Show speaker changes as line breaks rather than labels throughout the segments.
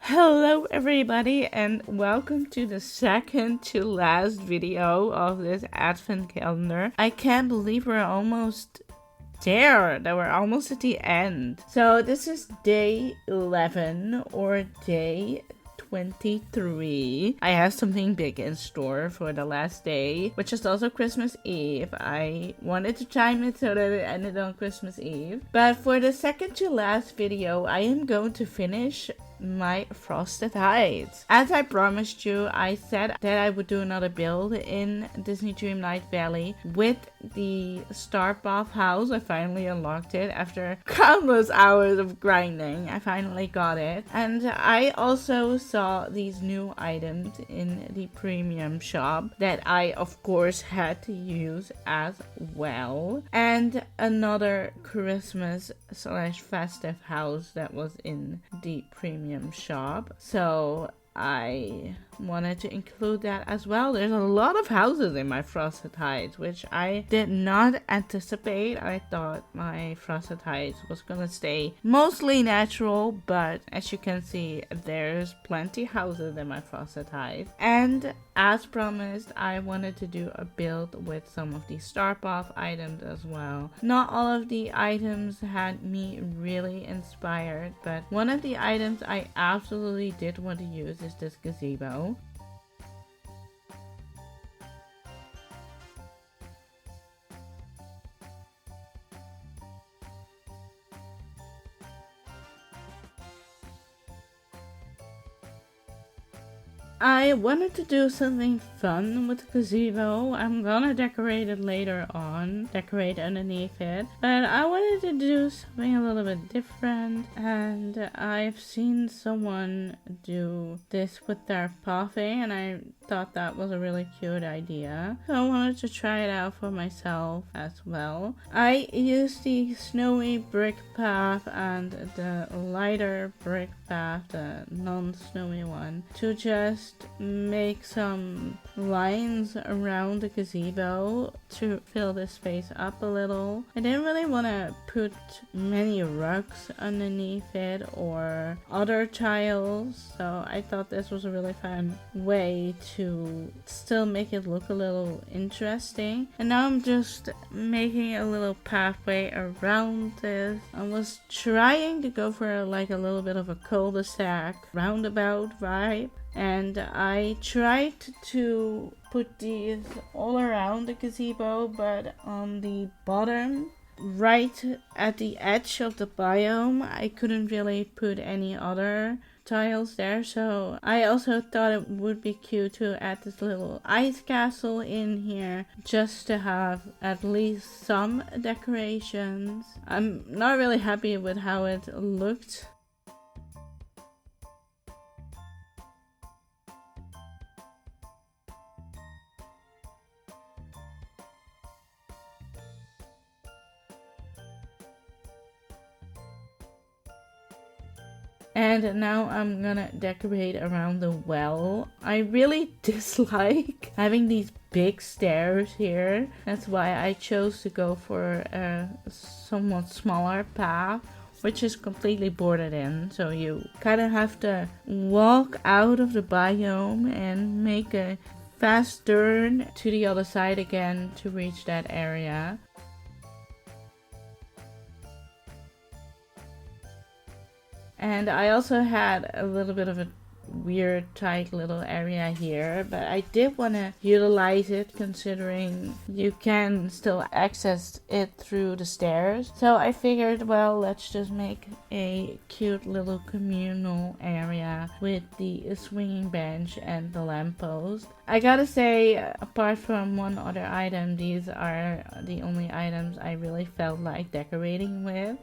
Hello everybody and welcome to the second to last video of this advent calendar. I can't believe we're almost there, that we're almost at the end. So this is day 11 or day 23. I have something big in store for the last day, which is also Christmas Eve. I wanted to time it so that it ended on Christmas Eve. But for the second to last video, I am going to finish my frosted heights. As I promised you, I said that I would do another build in Disney Dreamlight Valley with the Star Path house. I finally unlocked it after countless hours of grinding. I finally got it. And I also saw these new items in the premium shop that I of course had to use as well. And another Christmas / festive house that was in the premium shop. So I wanted to include that as well. There's a lot of houses in my Frosted Heights, which I did not anticipate. I thought my Frosted Heights was gonna stay mostly natural, but as you can see, there's plenty houses in my Frosted Heights. And as promised, I wanted to do a build with some of the Star Path items as well. Not all of the items had me really inspired, but one of the items I absolutely did want to use is this gazebo. I wanted to do something fun with the gazebo. I'm gonna decorate it later on, decorate underneath it, but I wanted to do something a little bit different, and I've seen someone do this with their pathing, and I thought that was a really cute idea, so I wanted to try it out for myself as well. I used the snowy brick path and the lighter brick path, the non-snowy one, to just make some lines around the gazebo to fill the space up a little. I didn't really want to put many rugs underneath it or other tiles, so I thought this was a really fun way to still make it look a little interesting. And now I'm just making a little pathway around this. I was trying to go for like a little bit of a cul-de-sac roundabout vibe, and I tried to put these all around the gazebo, but on the bottom, right at the edge of the biome, I couldn't really put any other tiles there, so I also thought it would be cute to add this little ice castle in here just to have at least some decorations. I'm not really happy with how it looked. And now I'm gonna decorate around the well. I really dislike having these big stairs here. That's why I chose to go for a somewhat smaller path, which is completely bordered in. So you kind of have to walk out of the biome and make a fast turn to the other side again to reach that area. And I also had a little bit of a weird tight little area here, but I did want to utilize it considering you can still access it through the stairs. So I figured, well, let's just make a cute little communal area with the swinging bench and the lamppost. I gotta say, apart from one other item, these are the only items I really felt like decorating with.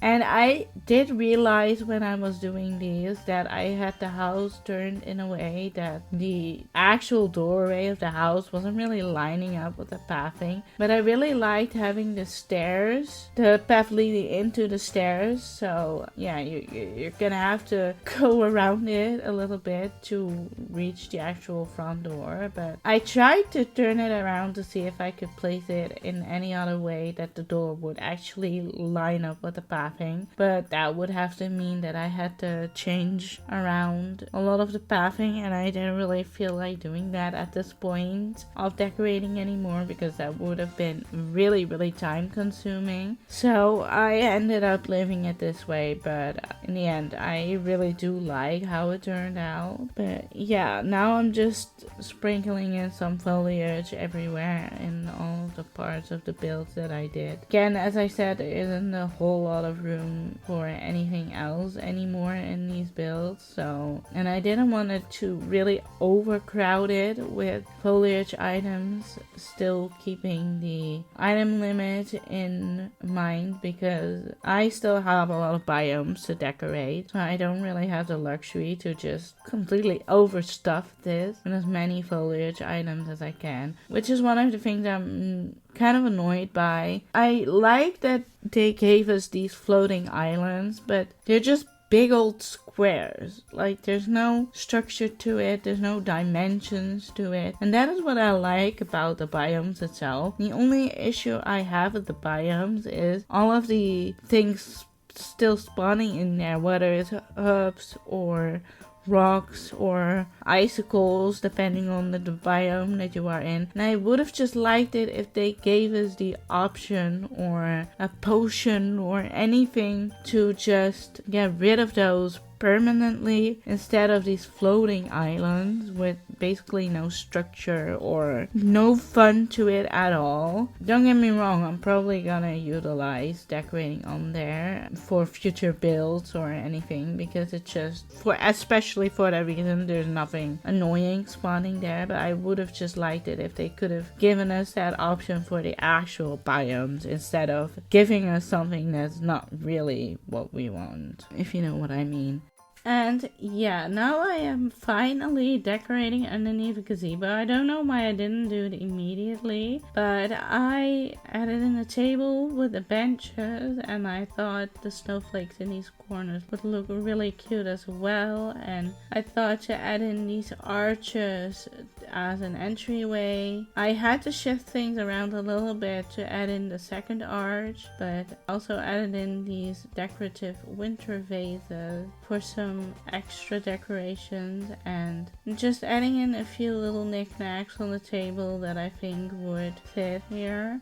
And I did realize when I was doing these that I had the house turned in a way that the actual doorway of the house wasn't really lining up with the pathing. But I really liked having the stairs, the path leading into the stairs. So yeah, you're gonna have to go around it a little bit to reach the actual front door. But I tried to turn it around to see if I could place it in any other way that the door would actually line up with the pathing, but that would have to mean that I had to change around a lot of the pathing, and I didn't really feel like doing that at this point of decorating anymore, because that would have been really time consuming. So I ended up leaving it this way, but in the end I really do like how it turned out. But yeah, now I'm just sprinkling in some foliage everywhere in all of the parts of the builds that I did. Again, as I said, there isn't a whole lot of room for anything else anymore in these builds, so, and I didn't want it to really overcrowd it with foliage items, still keeping the item limit in mind, because I still have a lot of biomes to decorate, so I don't really have the luxury to just completely overstuff this with as many foliage items as I can, which is one of the things I'm kind of annoyed by. I like that they gave us these floating islands, but they're just big old squares. Like, there's no structure to it, there's no dimensions to it, and that is what I like about the biomes itself. The only issue I have with the biomes is all of the things still spawning in there, whether it's herbs or rocks or icicles, depending on the biome that you are in. And I would have just liked it if they gave us the option or a potion or anything to just get rid of those permanently, instead of these floating islands with basically no structure or no fun to it at all. Don't get me wrong, I'm probably gonna utilize decorating on there for future builds or anything, because it's just, for especially for that reason, there's nothing annoying spawning there. But I would have just liked it if they could have given us that option for the actual biomes, instead of giving us something that's not really what we want, if you know what I mean. And yeah, now I am finally decorating underneath the gazebo. I don't know why I didn't do it immediately, but I added in a table with the benches, and I thought the snowflakes in these corners would look really cute as well. And I thought to add in these arches as an entryway. I had to shift things around a little bit to add in the second arch, but also added in these decorative winter vases for some extra decorations, and just adding in a few little knickknacks on the table that I think would fit here.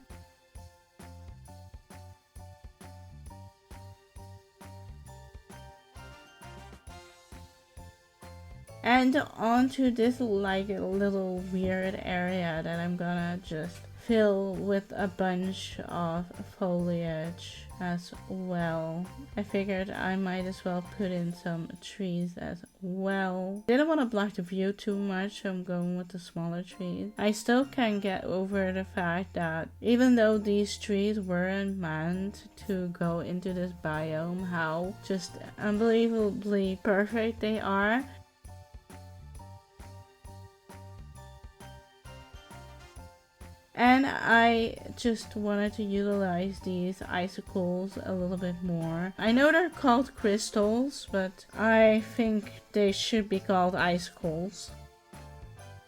And onto this like a little weird area that I'm gonna just fill with a bunch of foliage as well. I figured I might as well put in some trees as well. Didn't want to block the view too much, so I'm going with the smaller trees. I still can't get over the fact that even though these trees weren't meant to go into this biome, how just unbelievably perfect they are. And I just wanted to utilize these icicles a little bit more. I know they're called crystals, but I think they should be called icicles.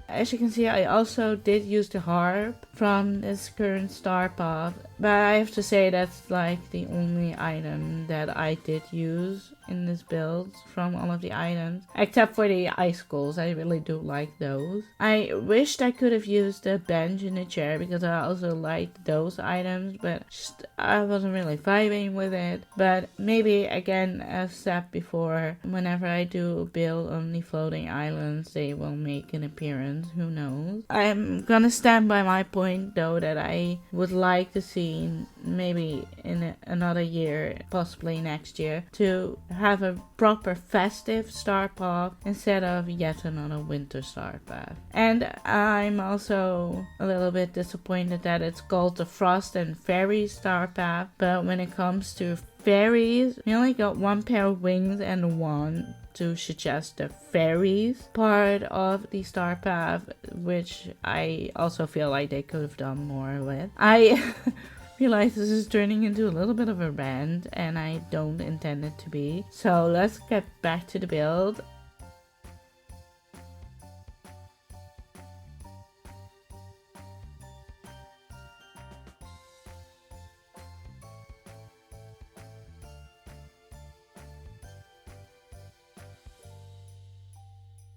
As you can see, I also did use the harp from this current star path, but I have to say that's like the only item that I did use in this build from all of the items, except for the icicles. I really do like those. I wished I could have used the bench and the chair, because I also liked those items, but just, I wasn't really vibing with it. But maybe, again, as said before, whenever I do a build on the floating islands, they will make an appearance. Who knows? I'm gonna stand by my point though, that I would like to see maybe in another year, possibly next year, to have a proper festive star path instead of yet another winter star path. And I'm also a little bit disappointed that it's called the Frost and Fairy star path, but when it comes to fairies, we only got one pair of wings and one to suggest the fairies part of the star path, which I also feel like they could have done more with. I realize this is turning into a little bit of a rant, and I don't intend it to be. So let's get back to the build.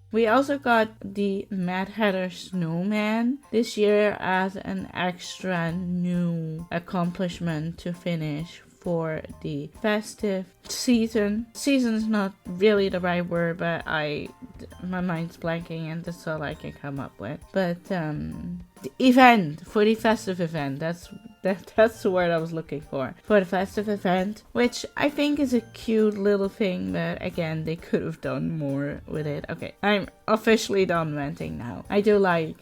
We also got the Mad Hatter Snowman this year as an extra new accomplishment to finish for the festive season. Season is not really the right word, but my mind's blanking and that's all I can come up with. But the event, for the festive event, that's the word I was looking for the festive event, which I think is a cute little thing, but again, they could have done more with it. Okay, I'm officially done ranting now. I do like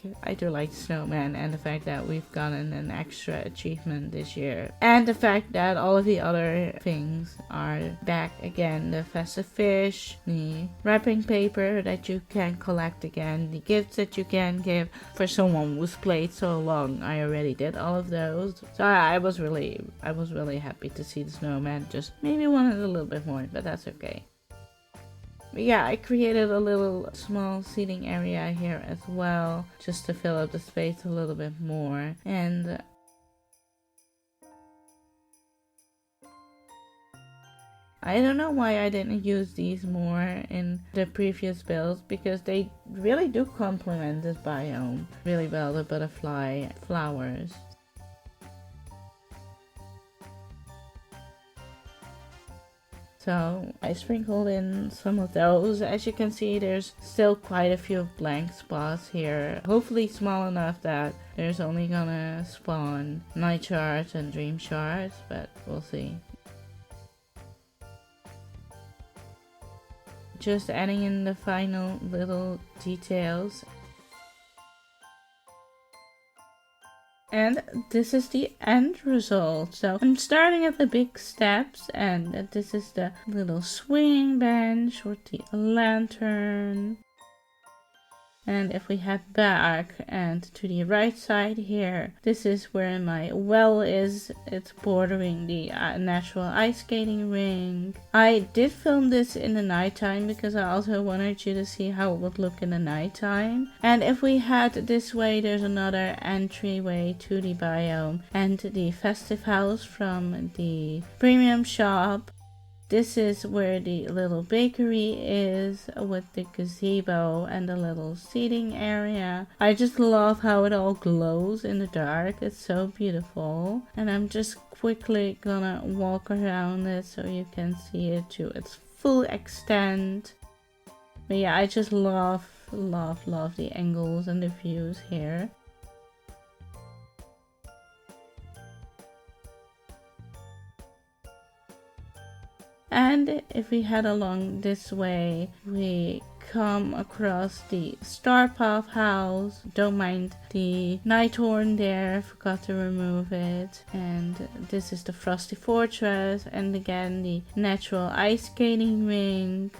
Snowman, and the fact that we've gotten an extra achievement this year, and the fact that all of the other things are back again. The festive fish, the wrapping paper that you can collect again, the gifts that you can give. For someone who's played so long, I already did all of those. So I was really happy to see the snowman. Just maybe wanted a little bit more, but that's okay. But yeah, I created a little small seating area here as well, just to fill up the space a little bit more. And I don't know why I didn't use these more in the previous builds, because they really do complement this biome really well, the butterfly flowers. So I sprinkled in some of those. As you can see, there's still quite a few blank spots here. Hopefully small enough that there's only gonna spawn night shards and dream shards, but we'll see. Just adding in the final little details. And this is the end result. So I'm starting at the big steps, and this is the little swinging bench with the lantern. And if we head back and to the right side here, this is where my well is. It's bordering the natural ice skating ring. I did film this in the nighttime because I also wanted you to see how it would look in the nighttime. And if we head this way, there's another entryway to the biome and the festive house from the premium shop. This is where the little bakery is with the gazebo and the little seating area. I just love how it all glows in the dark. It's so beautiful. And I'm just quickly gonna walk around it so you can see it to its full extent. But yeah, I just love the angles and the views here. And if we head along this way, we come across the Star Path house. Don't mind the night horn there, forgot to remove it. And this is the Frosty Fortress, and again the natural ice skating rink.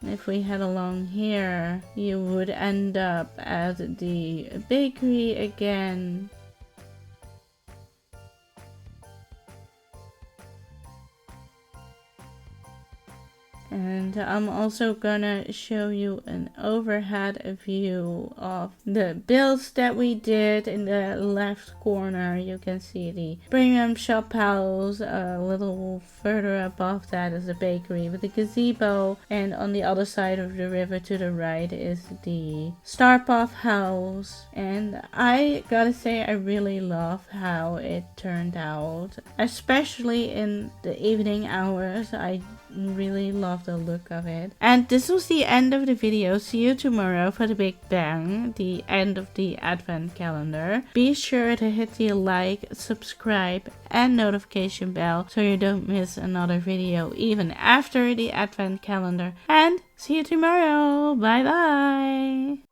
If we head along here, you would end up at the bakery again. And I'm also gonna show you an overhead view of the builds that we did. In the left corner you can see the premium shop house. A little further above that is a bakery with a gazebo, and on the other side of the river to the right is the Starpath house. And I gotta say, I really love how it turned out, especially in the evening hours. I really love the look of it. And this was the end of the video. See you tomorrow for the Big Bang, the end of the advent calendar. Be sure to hit the like, subscribe and notification bell so you don't miss another video even after the advent calendar. And see you tomorrow. Bye bye.